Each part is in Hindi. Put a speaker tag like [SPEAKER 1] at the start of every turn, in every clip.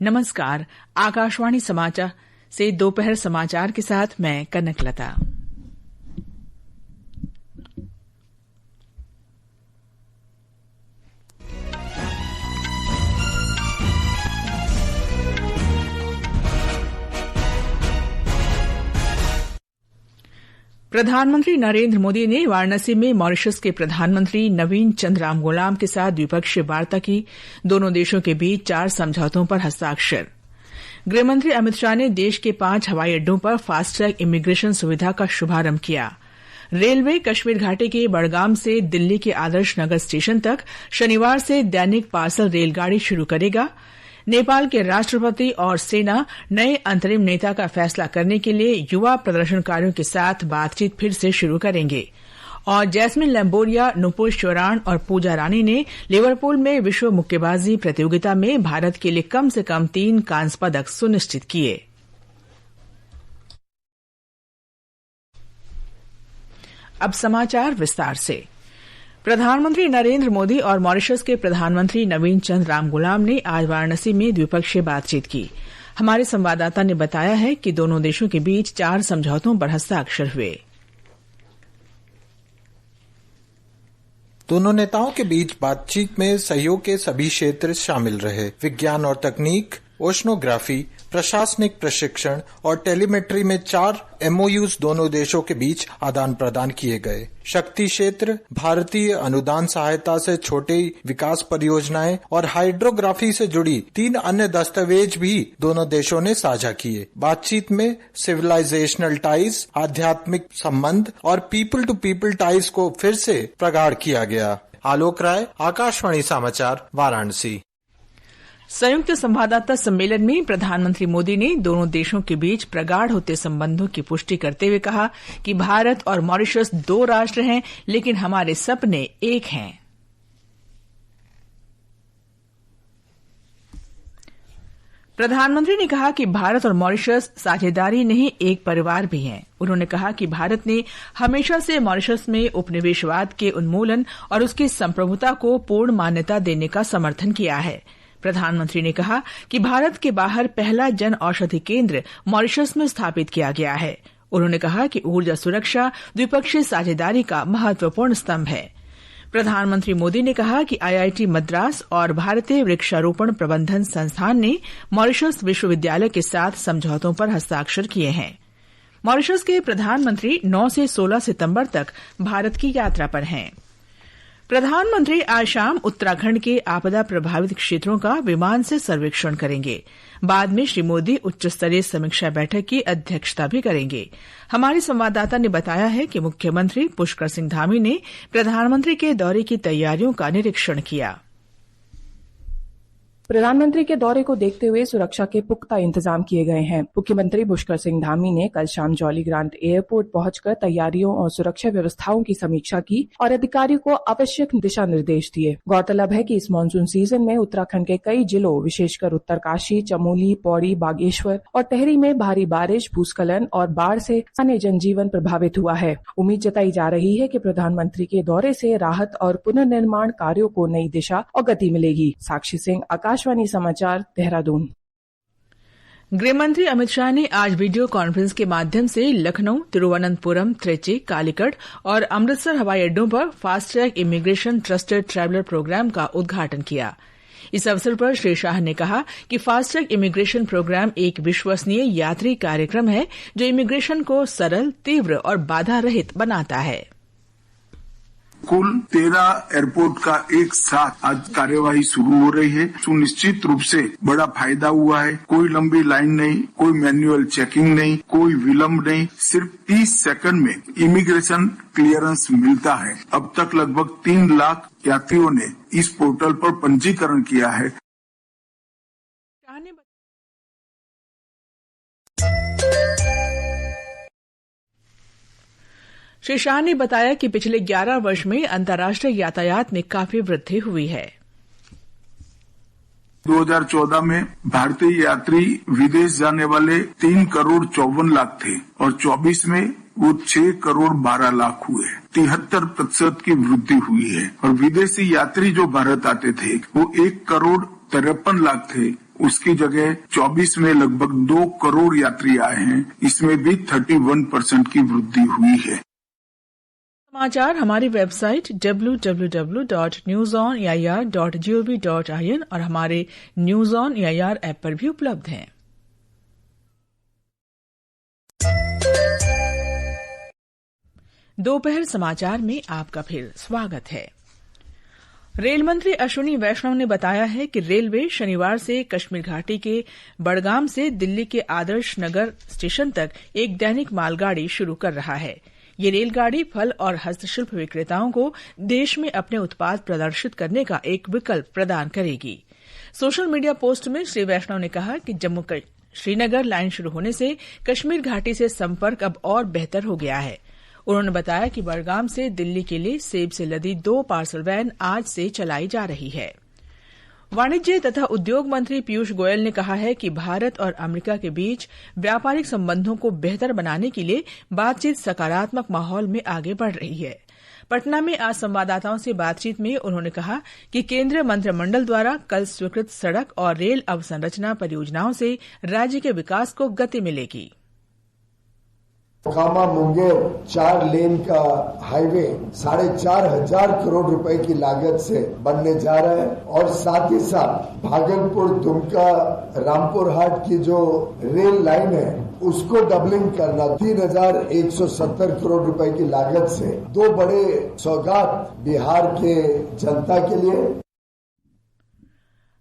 [SPEAKER 1] नमस्कार। आकाशवाणी समाचार से दोपहर समाचार के साथ मैं कनकलता। प्रधानमंत्री नरेंद्र मोदी ने वाराणसी में मॉरिशस के प्रधानमंत्री नवीन चंद्र रामगुलाम के साथ द्विपक्षीय वार्ता की। दोनों देशों के बीच 4 समझौतों पर हस्ताक्षर। गृहमंत्री अमित शाह ने देश के 5 हवाई अड्डों पर फास्टैग इमिग्रेशन सुविधा का शुभारंभ किया। रेलवे कश्मीर घाटी के बडगाम से दिल्ली के आदर्श नगर स्टेशन तक शनिवार से दैनिक पार्सल रेलगाड़ी शुरू करेगा। नेपाल के राष्ट्रपति और सेना नए अंतरिम नेता का फैसला करने के लिए युवा प्रदर्शनकारियों के साथ बातचीत फिर से शुरू करेंगे। और जैस्मिन लैम्बोरिया, नुपुर शोरान और पूजा रानी ने लिवरपूल में विश्व मुक्केबाजी प्रतियोगिता में भारत के लिए कम से कम 3 कांस्य पदक सुनिश्चित किए। अब समाचार विस्तार से। प्रधानमंत्री नरेंद्र मोदी और मॉरिशस के प्रधानमंत्री नवीन चंद्र रामगुलाम ने आज वाराणसी में द्विपक्षीय बातचीत की। हमारे संवाददाता ने बताया है कि दोनों देशों के बीच 4 समझौतों पर हस्ताक्षर हुए।
[SPEAKER 2] दोनों नेताओं के बीच बातचीत में सहयोग के सभी क्षेत्र शामिल रहे। विज्ञान और तकनीक, ओशनोग्राफी, प्रशासनिक प्रशिक्षण और टेलीमेट्री में 4 MOUs दोनों देशों के बीच आदान प्रदान किए गए। शक्ति क्षेत्र, भारतीय अनुदान सहायता से छोटे विकास परियोजनाएं और हाइड्रोग्राफी से जुड़ी 3 अन्य दस्तावेज भी दोनों देशों ने साझा किए। बातचीत में सिविलाइजेशनल टाइज, आध्यात्मिक संबंध और पीपल टू पीपल टाइज को फिर से प्रगाढ़ किया गया। आलोक राय, आकाशवाणी समाचार, वाराणसी।
[SPEAKER 1] संयुक्त संवाददाता सम्मेलन में प्रधानमंत्री मोदी ने दोनों देशों के बीच प्रगाढ़ होते संबंधों की पुष्टि करते हुए कहा कि भारत और मॉरिशस 2 राष्ट्र हैं, लेकिन हमारे सपने एक हैं। प्रधानमंत्री ने कहा कि भारत और मॉरिशस साझेदारी नहीं, एक परिवार भी हैं। उन्होंने कहा कि भारत ने हमेशा से मॉरिशस में उपनिवेशवाद के उन्मूलन और उसकी संप्रभुता को पूर्ण मान्यता देने का समर्थन किया है। प्रधानमंत्री ने कहा कि भारत के बाहर पहला जन औषधि केंद्र मॉरिशस में स्थापित किया गया है। उन्होंने कहा कि ऊर्जा सुरक्षा द्विपक्षीय साझेदारी का महत्वपूर्ण स्तंभ है। प्रधानमंत्री मोदी ने कहा कि IIT मद्रास और भारतीय वृक्षारोपण प्रबंधन संस्थान ने मॉरिशस विश्वविद्यालय के साथ समझौतों पर हस्ताक्षर किए हैं। मॉरिशस के प्रधानमंत्री 9 से 16 सितंबर तक भारत की यात्रा पर हैं। प्रधानमंत्री आज शाम उत्तराखंड के आपदा प्रभावित क्षेत्रों का विमान से सर्वेक्षण करेंगे। बाद में श्री मोदी उच्च स्तरीय समीक्षा बैठक की अध्यक्षता भी करेंगे। हमारे संवाददाता ने बताया है कि मुख्यमंत्री पुष्कर सिंह धामी ने प्रधानमंत्री के दौरे की तैयारियों का निरीक्षण किया।
[SPEAKER 3] प्रधानमंत्री के दौरे को देखते हुए सुरक्षा के पुख्ता इंतजाम किए गए हैं। मुख्यमंत्री पुष्कर सिंह धामी ने कल शाम जॉली ग्रांट एयरपोर्ट पहुंचकर तैयारियों और सुरक्षा व्यवस्थाओं की समीक्षा की और अधिकारियों को आवश्यक दिशा निर्देश दिए। गौरतलब है कि इस मानसून सीजन में उत्तराखंड के कई जिलों, विशेषकर उत्तरकाशी, चमोली, पौड़ी, बागेश्वर और टिहरी में भारी बारिश, भूस्खलन और बाढ़ से स्थानीय जनजीवन प्रभावित हुआ है। उम्मीद जताई जा रही है कि प्रधानमंत्री के दौरे से राहत और पुनर्निर्माण कार्यों को नई दिशा और गति मिलेगी। साक्षी सिंह, आकाशवाणी समाचार, देहरादून।
[SPEAKER 1] गृहमंत्री अमित शाह ने आज वीडियो कॉन्फ्रेंस के माध्यम से लखनऊ, तिरुवनंतपुरम, त्रिची, कालीकट और अमृतसर हवाई अड्डों पर FASTag immigration trusted traveller programme का उद्घाटन किया। इस अवसर पर श्री शाह ने कहा कि फास्टैग इमिग्रेशन प्रोग्राम एक विश्वसनीय यात्री कार्यक्रम है जो इमिग्रेशन को सरल, तीव्र और बाधा रहित बनाता है।
[SPEAKER 4] कुल 13 एयरपोर्ट का एक साथ आज कार्यवाही शुरू हो रही है। सुनिश्चित रूप से बड़ा फायदा हुआ है। कोई लंबी लाइन नहीं, कोई मैन्युअल चेकिंग नहीं, कोई विलंब नहीं। सिर्फ 30 सेकंड में इमिग्रेशन क्लियरेंस मिलता है। अब तक लगभग 3 लाख यात्रियों ने इस पोर्टल पर पंजीकरण किया है।
[SPEAKER 1] श्री शाह ने बताया कि पिछले 11 वर्ष में अंतर्राष्ट्रीय यातायात में काफी वृद्धि हुई है।
[SPEAKER 4] 2014 में भारतीय यात्री विदेश जाने वाले 3 करोड़ 54 लाख थे और 24 में वो 6 करोड़ 12 लाख हुए। 73% की वृद्धि हुई है। और विदेशी यात्री जो भारत आते थे वो 1 करोड़ 53 लाख थे उसकी जगह 24 में लगभग 2 करोड़ यात्री आए हैं। इसमें भी 31% की वृद्धि हुई है।
[SPEAKER 1] समाचार हमारी वेबसाइट www.newsonair.gov.in और हमारे न्यूज ऑन एआईआर ऐप पर भी उपलब्ध हैं। दोपहर समाचार में आपका फिर स्वागत है। रेल मंत्री अश्विनी वैष्णव ने बताया है कि रेलवे शनिवार से कश्मीर घाटी के बडगाम से दिल्ली के आदर्श नगर स्टेशन तक एक दैनिक मालगाड़ी शुरू कर रहा है। ये रेलगाड़ी फल और हस्तशिल्प विक्रेताओं को देश में अपने उत्पाद प्रदर्शित करने का एक विकल्प प्रदान करेगी। सोशल मीडिया पोस्ट में श्री वैष्णव ने कहा कि जम्मू श्रीनगर लाइन शुरू होने से कश्मीर घाटी से संपर्क अब और बेहतर हो गया है। उन्होंने बताया कि बडगाम से दिल्ली के लिए सेब से लदी 2 पार्सल वैन आज से चलाई जा रही है। वाणिज्य तथा उद्योग मंत्री पीयूष गोयल ने कहा है कि भारत और अमेरिका के बीच व्यापारिक संबंधों को बेहतर बनाने के लिए बातचीत सकारात्मक माहौल में आगे बढ़ रही है। पटना में आज संवाददाताओं से बातचीत में उन्होंने कहा कि केंद्रीय मंत्रिमंडल द्वारा कल स्वीकृत सड़क और रेल अवसंरचना परियोजनाओं से राज्य के विकास को गति मिलेगी।
[SPEAKER 5] मोकामा मुंगेर 4 लेन का हाईवे 4,500 करोड़ रुपए की लागत से बनने जा रहा है और साथ ही साथ भागलपुर दुमका रामपुर हाट की जो रेल लाइन है उसको डबलिंग करना 3,170 करोड़ रुपए की लागत से 2 बड़े सौगात बिहार के जनता के लिए।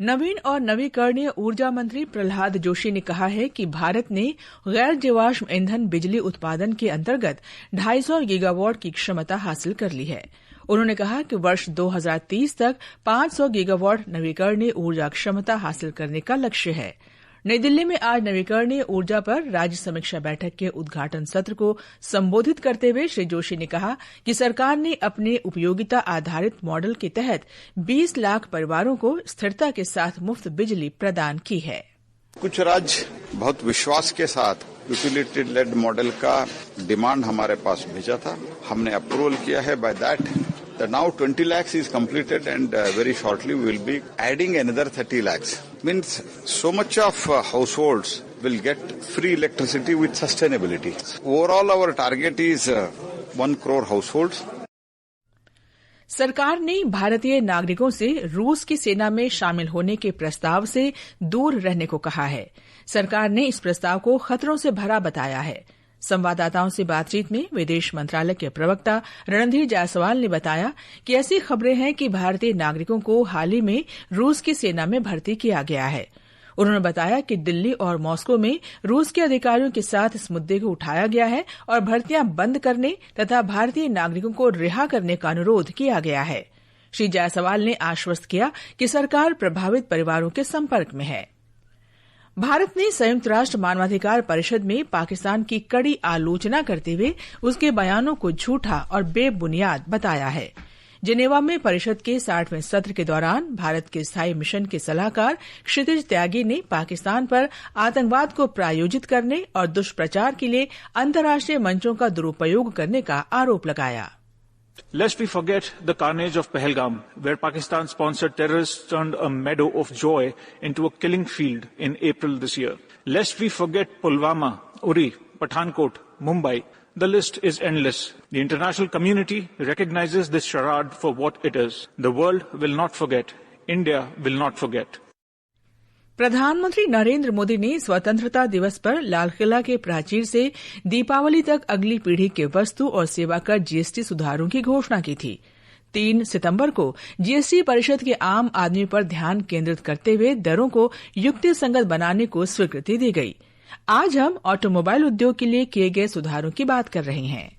[SPEAKER 1] नवीन और नवीकरणीय ऊर्जा मंत्री प्रहलाद जोशी ने कहा है कि भारत ने गैर जीवाश्म ईंधन बिजली उत्पादन के अंतर्गत 250 गीगावाट की क्षमता हासिल कर ली है। उन्होंने कहा कि वर्ष 2030 तक 500 गीगावाट नवीकरणीय ऊर्जा क्षमता हासिल करने का लक्ष्य है। नई दिल्ली में आज नवीकरणीय ऊर्जा पर राज्य समीक्षा बैठक के उद्घाटन सत्र को संबोधित करते हुए श्री जोशी ने कहा कि सरकार ने अपने उपयोगिता आधारित मॉडल के तहत 20 लाख परिवारों को स्थिरता के साथ मुफ्त बिजली प्रदान की है।
[SPEAKER 6] कुछ राज्य बहुत विश्वास के साथ यूटिलिटी लेड मॉडल का डिमांड हमारे पास भेजा था, हमने अप्रूवल किया है। By that now 20 lakhs is completed and very shortly we will be adding another 30 lakhs. Means so much of households will get free electricity with sustainability. Overall our target is 1 crore households.
[SPEAKER 1] सरकार ने भारतीय नागरिकों से रूस की सेना में शामिल होने के प्रस्ताव से दूर रहने को कहा है। सरकार ने इस प्रस्ताव को खतरों से भरा बताया है। संवाददाताओं से बातचीत में विदेश मंत्रालय के प्रवक्ता रणधीर जायसवाल ने बताया कि ऐसी खबरें हैं कि भारतीय नागरिकों को हाल ही में रूस की सेना में भर्ती किया गया है। उन्होंने बताया कि दिल्ली और मॉस्को में रूस के अधिकारियों के साथ इस मुद्दे को उठाया गया है और भर्तियां बंद करने तथा भारतीय नागरिकों को रिहा करने का अनुरोध किया गया है। श्री जायसवाल ने आश्वस्त किया कि सरकार प्रभावित परिवारों के संपर्क में है। भारत ने संयुक्त राष्ट्र मानवाधिकार परिषद में पाकिस्तान की कड़ी आलोचना करते हुए उसके बयानों को झूठा और बेबुनियाद बताया है। जिनेवा में परिषद के 60वें सत्र के दौरान भारत के स्थायी मिशन के सलाहकार क्षितिज त्यागी ने पाकिस्तान पर आतंकवाद को प्रायोजित करने और दुष्प्रचार के लिए अंतर्राष्ट्रीय मंचों का दुरुपयोग करने का आरोप लगाया।
[SPEAKER 7] Lest we forget the carnage of Pahalgam, where Pakistan-sponsored terrorists turned a meadow of joy into a killing field in April this year. Lest we forget Pulwama, Uri, Pathankot, Mumbai. The list is endless. The international community recognizes this charade for what it is. The world will not forget. India will not forget.
[SPEAKER 1] प्रधानमंत्री नरेंद्र मोदी ने स्वतंत्रता दिवस पर लाल किला के प्राचीर से दीपावली तक अगली पीढ़ी के वस्तु और सेवा कर जीएसटी सुधारों की घोषणा की थी। 3 सितंबर को जीएसटी परिषद के आम आदमी पर ध्यान केंद्रित करते हुए दरों को युक्तिसंगत बनाने को स्वीकृति दी गई। आज हम ऑटोमोबाइल उद्योग के लिए किए गए सुधारों की बात कर रहे हैं।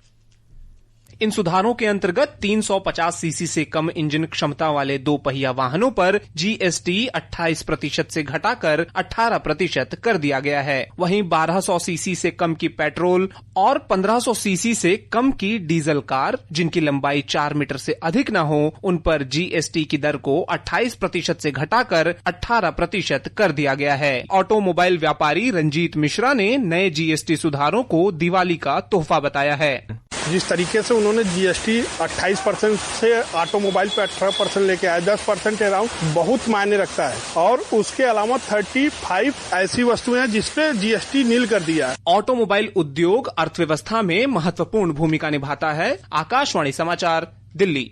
[SPEAKER 8] इन सुधारों के अंतर्गत 350 सीसी से कम इंजन क्षमता वाले 2 पहिया वाहनों पर जीएसटी 28% से घटाकर 18% कर दिया गया है। वहीं 1200 सीसी से कम की पेट्रोल और 1500 सीसी से कम की डीजल कार जिनकी लंबाई 4 मीटर से अधिक न हो, उन पर जीएसटी की दर को 28% से घटाकर 18% कर दिया गया है। ऑटोमोबाइल व्यापारी रंजीत मिश्रा ने नए जीएसटी सुधारों को दिवाली का तोहफा बताया है।
[SPEAKER 9] जिस तरीके से उन्होंने जीएसटी 28% से ऑटोमोबाइल पे 18% लेके आए, 10% अराउंड बहुत मायने रखता है। और उसके अलावा 35 ऐसी वस्तुएं हैं जिसपे जीएसटी नील कर दिया है।
[SPEAKER 8] ऑटोमोबाइल उद्योग अर्थव्यवस्था में महत्वपूर्ण भूमिका निभाता है। आकाशवाणी समाचार, दिल्ली।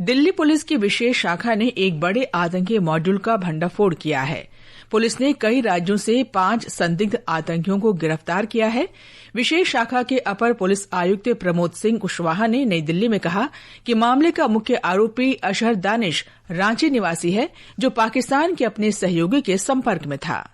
[SPEAKER 1] दिल्ली पुलिस की विशेष शाखा ने एक बड़े आतंकी मॉड्यूल का भंडाफोड़ किया है। पुलिस ने कई राज्यों से 5 संदिग्ध आतंकियों को गिरफ्तार किया है। विशेष शाखा के अपर पुलिस आयुक्त प्रमोद सिंह कुशवाहा ने नई दिल्ली में कहा कि मामले का मुख्य आरोपी अशहर दानिश रांची निवासी है, जो पाकिस्तान के अपने सहयोगी के संपर्क में था।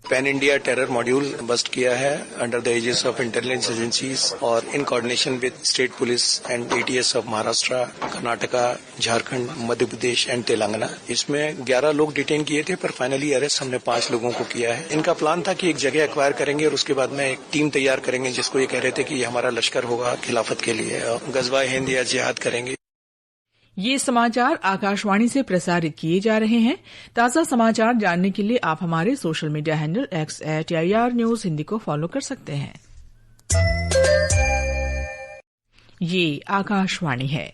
[SPEAKER 10] Pan India terror module bust किया है under the aegis of intelligence agencies और in coordination with state police and ATS of Maharashtra, Karnataka, Jharkhand, Madhya Pradesh and Telangana. इसमें 11 लोग डिटेन किए थे, पर फाइनली अरेस्ट हमने 5 लोगों को किया है। इनका प्लान था कि एक जगह एक्वायर करेंगे और उसके बाद में एक टीम तैयार करेंगे, जिसको ये कह रहे थे कि ये हमारा लश्कर होगा खिलाफत के लिए, गजवा हिंद या जिहाद करेंगे।
[SPEAKER 1] ये समाचार आकाशवाणी से प्रसारित किए जा रहे हैं। ताज़ा समाचार जानने के लिए आप हमारे social media handle x@AIR News Hindi को फॉलो कर सकते हैं। ये आकाशवाणी है।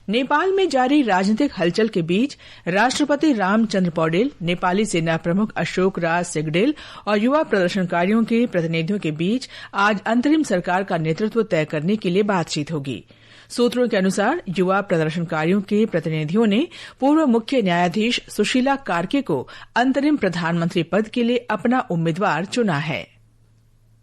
[SPEAKER 1] नेपाल में जारी राजनीतिक हलचल के बीच राष्ट्रपति रामचंद्र पौडेल, नेपाली सेना प्रमुख अशोक राज सिगडेल और युवा प्रदर्शनकारियों के प्रतिनिधियों के बीच आज अंतरिम सरकार का नेतृत्व तय करने के लिए बातचीत होगी। सूत्रों के अनुसार युवा प्रदर्शनकारियों के प्रतिनिधियों ने पूर्व मुख्य न्यायाधीश सुशीला कार्के को अंतरिम प्रधानमंत्री पद के लिए अपना उम्मीदवार चुना है।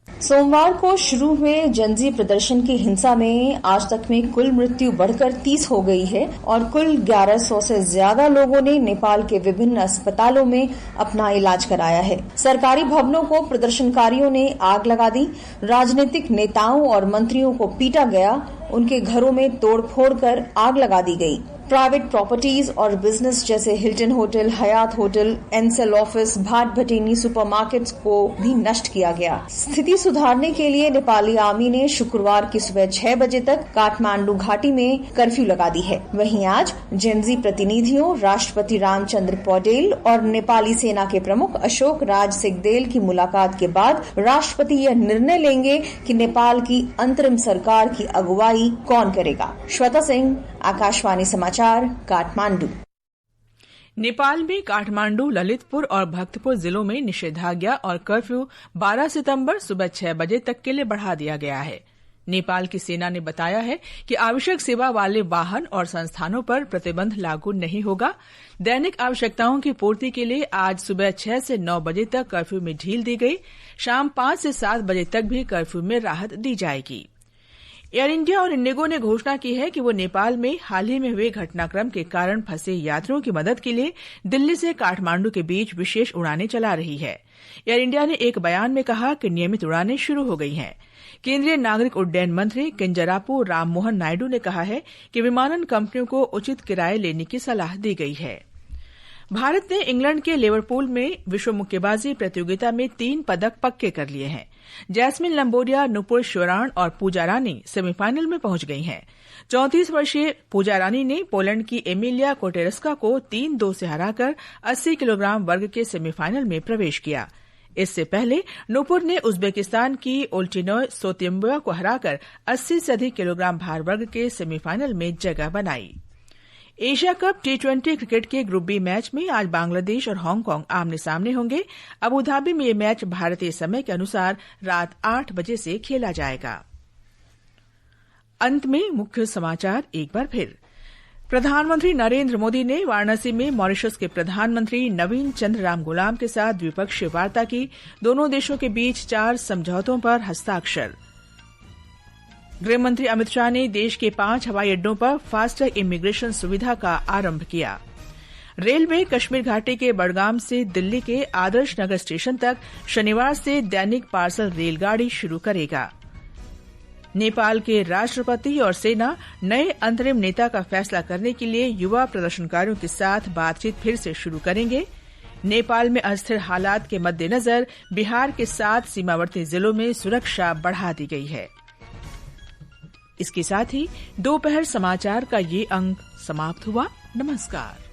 [SPEAKER 11] सोमवार को शुरू हुए जनजी प्रदर्शन की हिंसा में आज तक में कुल मृत्यु बढ़कर 30 हो गई है और कुल 1100 से ज्यादा लोगों ने नेपाल के विभिन्न अस्पतालों में अपना इलाज कराया है। सरकारी भवनों को प्रदर्शनकारियों ने आग लगा दी, राजनीतिक नेताओं और मंत्रियों को पीटा गया, उनके घरों में तोड़फोड़ कर आग लगा दी गई। प्राइवेट प्रॉपर्टीज और बिजनेस जैसे Hilton hotel, Hyatt hotel, Ncell office, Bhat Bhateni supermarkets को भी नष्ट किया गया। स्थिति सुधारने के लिए नेपाली आर्मी ने शुक्रवार की सुबह 6 बजे तक काठमांडू घाटी में कर्फ्यू लगा दी है। वहीं आज जेनजी प्रतिनिधियों, राष्ट्रपति रामचंद्र पौडेल और नेपाली सेना के प्रमुख अशोक राज सिगदेल की मुलाकात के बाद राष्ट्रपति यह निर्णय लेंगे कि नेपाल की अंतरिम सरकार की अगुवाई कौन करेगा। श्वेता सिंह, आकाशवाणी समाचार, काठमांडू।
[SPEAKER 1] नेपाल में काठमांडू, ललितपुर और भक्तपुर जिलों में निषेधाज्ञा और कर्फ्यू 12 सितंबर सुबह 6 बजे तक के लिए बढ़ा दिया गया है। नेपाल की सेना ने बताया है कि आवश्यक सेवा वाले वाहन और संस्थानों पर प्रतिबंध लागू नहीं होगा। दैनिक आवश्यकताओं की पूर्ति के लिए आज सुबह 6 से 9 बजे तक कर्फ्यू में ढील दी गई। शाम 5 से 7 बजे तक भी कर्फ्यू में राहत दी जाएगी। एयर इंडिया और इंडिगो ने घोषणा की है कि वो नेपाल में हाल ही में हुए घटनाक्रम के कारण फंसे यात्रियों की मदद के लिए दिल्ली से काठमांडू के बीच विशेष उड़ानें चला रही है। एयर इंडिया ने एक बयान में कहा कि नियमित उड़ानें शुरू हो गई हैं। केंद्रीय नागरिक उड्डयन मंत्री किंजरापू राममोहन नायडू ने कहा है कि विमानन कंपनियों को उचित किराए लेने की सलाह दी गई है। भारत ने इंग्लैंड के लिवरपूल में विश्व मुक्केबाजी प्रतियोगिता में 3 पदक पक्के कर लिए हैं। जैस्मिन लंबोरिया, नुपुर श्योराण और पूजा रानी सेमीफाइनल में पहुंच गई हैं। 34 वर्षीय पूजा रानी ने पोलैंड की एमिलिया कोटेरस्का को 3-2 से हराकर 80 किलोग्राम वर्ग के सेमीफाइनल में प्रवेश किया। इससे पहले नुपुर ने उज्बेकिस्तान की ओल्टिनोय सोतिम्बोवा को हराकर 80 से अधिक किलोग्राम भार वर्ग के सेमीफाइनल में जगह बनाई। एशिया कप T20 क्रिकेट के ग्रुप बी मैच में आज बांग्लादेश और हांगकांग आमने सामने होंगे। अबू धाबी में ये मैच भारतीय समय के अनुसार रात 8 बजे से खेला जाएगा। अंत में मुख्य समाचार एक बार फिर। प्रधानमंत्री नरेंद्र मोदी ने वाराणसी में मॉरिशस के प्रधानमंत्री नवीन चंद्र रामगुलाम के साथ द्विपक्षीय वार्ता की। दोनों देशों के बीच 4 समझौतों पर हस्ताक्षर। गृहमंत्री अमित शाह ने देश के 5 हवाई अड्डों पर फास्टैग इमिग्रेशन सुविधा का आरंभ किया। रेलवे कश्मीर घाटी के बडगाम से दिल्ली के आदर्श नगर स्टेशन तक शनिवार से दैनिक पार्सल रेलगाड़ी शुरू करेगा। नेपाल के राष्ट्रपति और सेना नए अंतरिम नेता का फैसला करने के लिए युवा प्रदर्शनकारियों के साथ बातचीत फिर से शुरू करेंगे। नेपाल में अस्थिर हालात के मद्देनजर बिहार के 7 सीमावर्ती जिलों में सुरक्षा बढ़ा दी गई है। इसके साथ ही दोपहर समाचार का ये अंक समाप्त हुआ। नमस्कार।